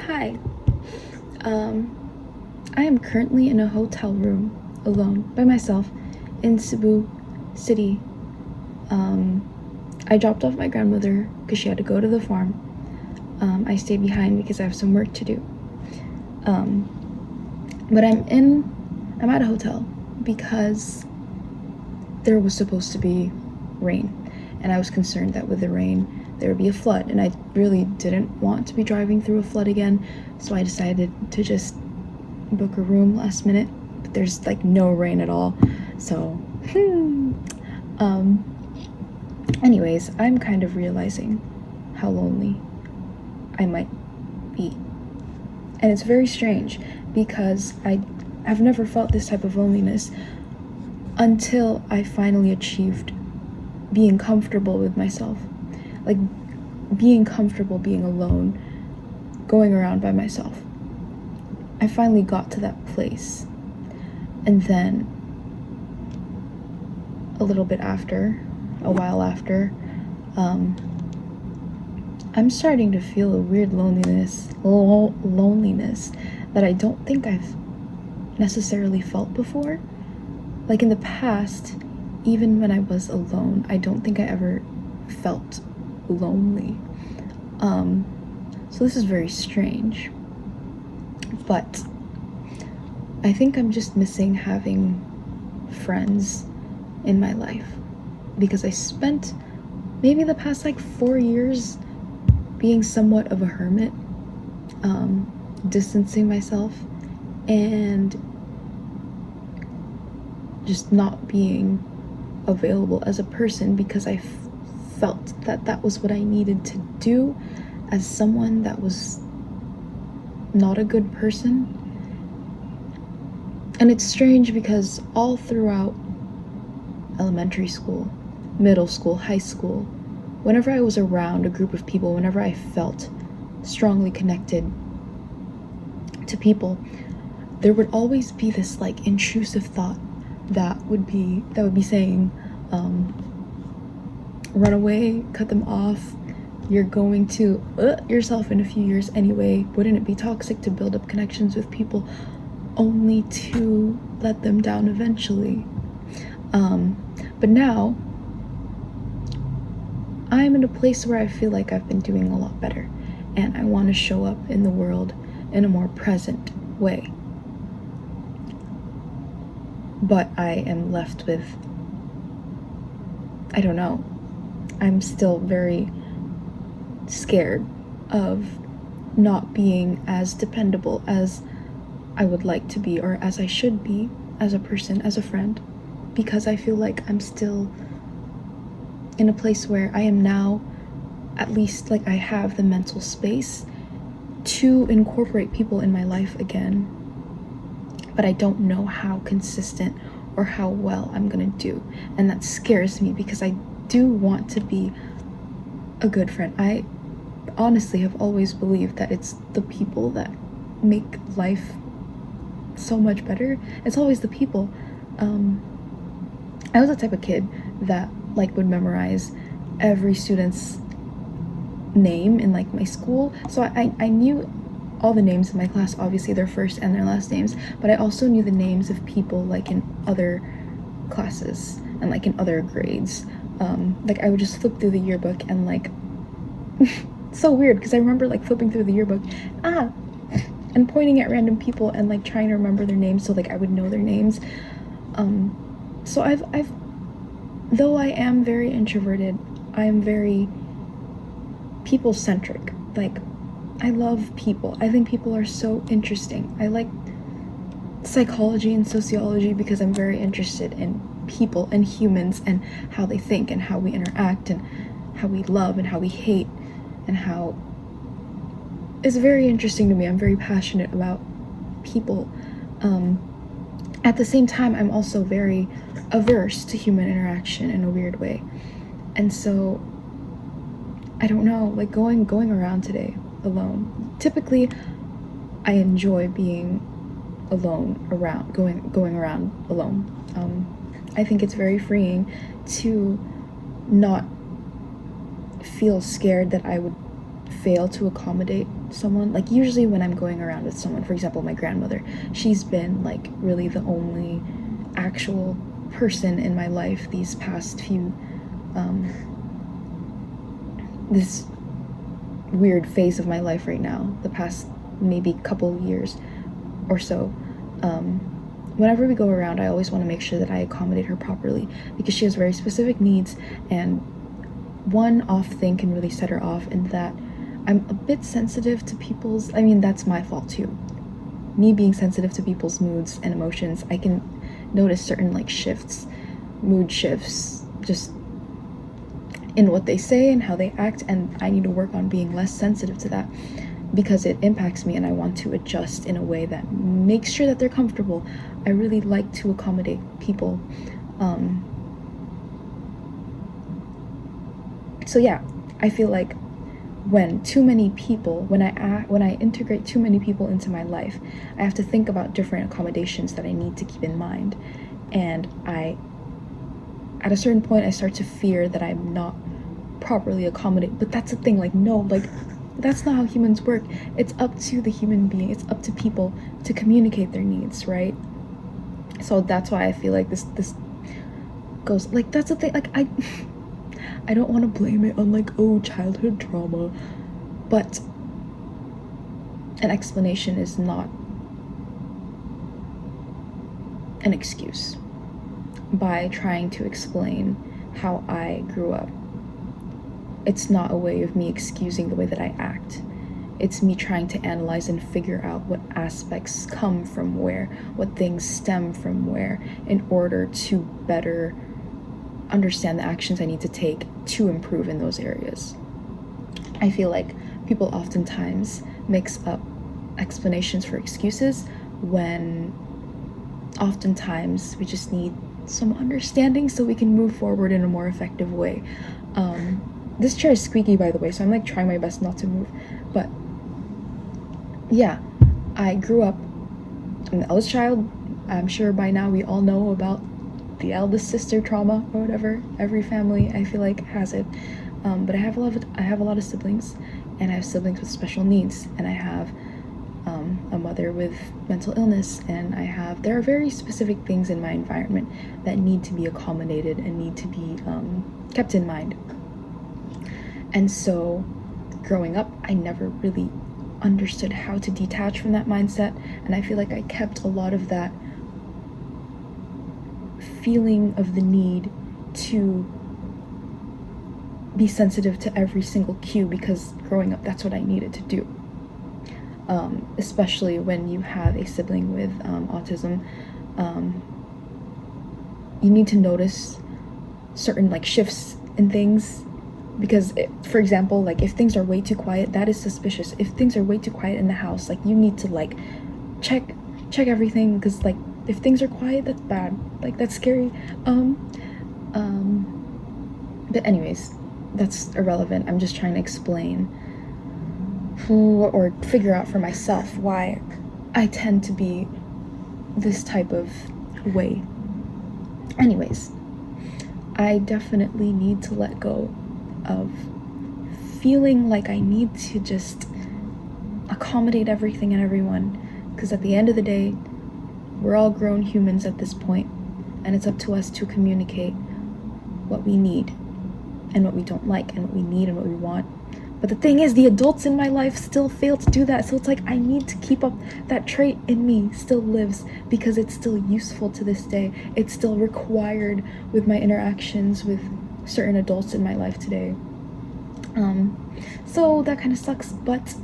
Hi. I am currently in a hotel room alone by myself in Cebu City. I dropped off my grandmother because she had to go to the farm. I stayed behind because I have some work to do. But I'm at a hotel because there was supposed to be rain, and I was concerned that with the rain there would be a flood, and I really didn't want to be driving through a flood again, so I decided to just book a room last minute. But there's like no rain at all, so anyways, I'm kind of realizing how lonely I might be, and it's very strange because I have never felt this type of loneliness until I finally achieved being comfortable with myself. Like being comfortable being alone, going around by myself. I finally got to that place. And then a while after, I'm starting to feel a weird loneliness that I don't think I've necessarily felt before. Like in the past, even when I was alone, I don't think I ever felt lonely. So this is very strange, but I think I'm just missing having friends in my life, because I spent maybe the past 4 years being somewhat of a hermit, distancing myself and just not being available as a person, because I felt that was what I needed to do as someone that was not a good person. And it's strange because all throughout elementary school, middle school, high school, whenever I was around a group of people, whenever I felt strongly connected to people, there would always be this intrusive thought that would be saying, run away, cut them off, you're going to yourself in a few years anyway. Wouldn't it be toxic to build up connections with people only to let them down eventually? But now I'm in a place where I feel like I've been doing a lot better, and I want to show up in the world in a more present way. But I am left with, I don't know, I'm still very scared of not being as dependable as I would like to be, or as I should be as a person, as a friend, because I feel like I'm still in a place where I am now, at least I have the mental space to incorporate people in my life again, but I don't know how consistent or how well I'm gonna do, and that scares me because I do want to be a good friend. I honestly have always believed that it's the people that make life so much better. It's always the people. I was the type of kid that would memorize every student's name in my school, so I knew all the names in my class, obviously their first and their last names, but I also knew the names of people in other classes and in other grades. I would just flip through the yearbook and so weird, because I remember flipping through the yearbook and pointing at random people and trying to remember their names so I would know their names. So I've though I am very introverted, I am very people-centric. I love people. I think people are so interesting. I like psychology and sociology because I'm very interested in people and humans and how they think and how we interact and how we love and how we hate, and how it's very interesting to me. I'm very passionate about people. At the same time, I'm also very averse to human interaction in a weird way. And so I don't know, going around today alone. Typically, I enjoy being alone, going around alone. I think it's very freeing to not feel scared that I would fail to accommodate someone, like usually when I'm going around with someone, for example my grandmother, she's been like really the only actual person in my life these past few this weird phase of my life right now, the past maybe couple years or so. Whenever we go around, I always want to make sure that I accommodate her properly, because she has very specific needs, and one off thing can really set her off, and that I'm a bit sensitive to people's, I mean, that's my fault too. Me being sensitive to people's moods and emotions, I can notice certain like shifts, mood shifts, just in what they say and how they act, and I need to work on being less sensitive to that, because it impacts me and I want to adjust in a way that makes sure that they're comfortable. I really like to accommodate people. So yeah, I feel like when too many people, when I integrate too many people into my life, I have to think about different accommodations that I need to keep in mind. And at a certain point, I start to fear that I'm not properly accommodated. But that's the thing, like, no, like, that's not how humans work. It's up to the human being, it's up to people to communicate their needs, right? So that's why I feel like this goes, like, that's the thing, like, I don't want to blame it on like, oh, childhood trauma, but an explanation is not an excuse. By trying to explain how I grew up, it's not a way of me excusing the way that I act. It's me trying to analyze and figure out what aspects come from where, what things stem from where, in order to better understand the actions I need to take to improve in those areas. I feel like people oftentimes mix up explanations for excuses, when oftentimes we just need some understanding so we can move forward in a more effective way. This chair is squeaky, by the way, so I'm like trying my best not to move. But yeah, I grew up, I'm the eldest child. I'm sure by now we all know about the eldest sister trauma or whatever. Every family, I feel like, has it. But I have a lot of siblings, and I have siblings with special needs, and I have a mother with mental illness, and there are very specific things in my environment that need to be accommodated and need to be kept in mind. And so growing up, I never really understood how to detach from that mindset, and I feel like I kept a lot of that feeling of the need to be sensitive to every single cue, because growing up, that's what I needed to do. Especially when you have a sibling with autism, you need to notice certain like shifts in things, because for example, like if things are way too quiet, that is suspicious. If things are way too quiet in the house, like you need to like check everything, because like if things are quiet, that's bad, like that's scary. But anyways, that's irrelevant. I'm just trying to explain or figure out for myself why I tend to be this type of way. Anyways, I definitely need to let go of feeling like I need to just accommodate everything and everyone, because at the end of the day, we're all grown humans at this point, and it's up to us to communicate what we need and what we don't like, and what we need and what we want. But the thing is, the adults in my life still fail to do that. So it's like I need to keep up that trait in me still lives, because it's still useful to this day. It's still required with my interactions with certain adults in my life today. So that kind of sucks, but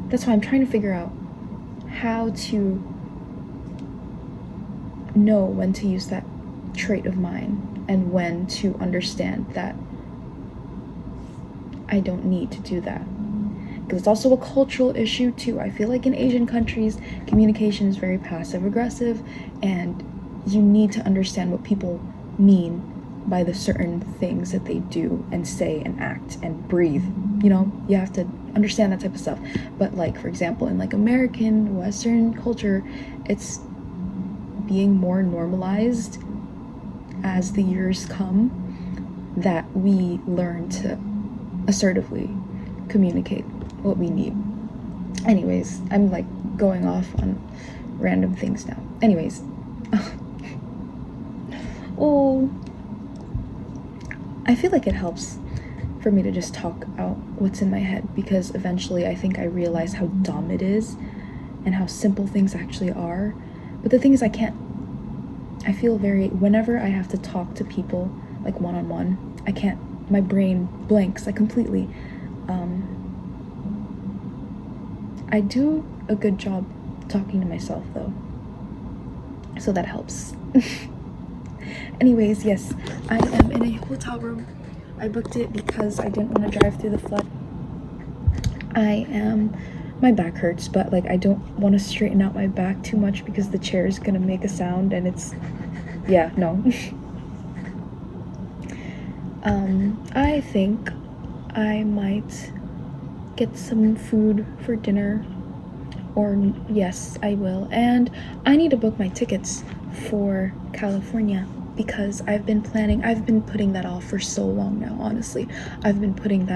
that's why I'm trying to figure out how to know when to use that trait of mine and when to understand that I don't need to do that. Because it's also a cultural issue too. I feel like in Asian countries, communication is very passive aggressive, and you need to understand what people mean by the certain things that they do and say and act and breathe. You know, you have to understand that type of stuff. But like, for example, in like American Western culture, it's being more normalized as the years come, that we learn to assertively communicate what we need. Anyways, I'm like going off on random things now. Anyways. Oh, I feel like it helps for me to just talk out what's in my head, because eventually I think I realize how dumb it is and how simple things actually are. But the thing is, I feel whenever I have to talk to people like one-on-one, I can't, my brain blanks like completely. I do a good job talking to myself though, so that helps. Anyways, yes, I am in a hotel room. I booked it because I didn't want to drive through the flood. My back hurts, but like I don't want to straighten out my back too much because the chair is gonna make a sound, and yeah, no. I think I might get some food for dinner, or yes, I will. And I need to book my tickets for California because I've been putting that off for so long now, honestly. I've been putting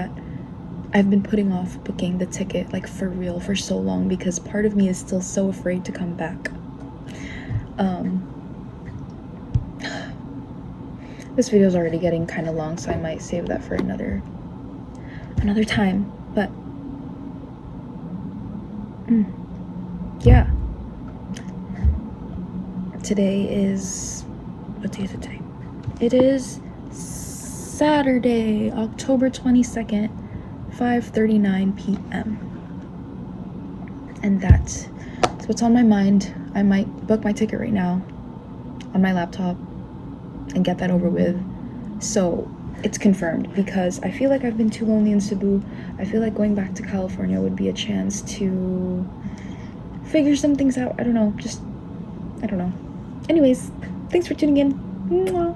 off booking the ticket, like for real, for so long, because part of me is still so afraid to come back. This video is already getting kind of long, so I might save that for another time. But yeah, today is, what day is it today? It is Saturday, October 22nd, 5:39 p.m. And that's what's on my mind. I might book my ticket right now on my laptop and get that over with, so it's confirmed, because I feel like I've been too lonely in Cebu. I feel like going back to California would be a chance to figure some things out. I don't know. Anyways, thanks for tuning in. Mwah.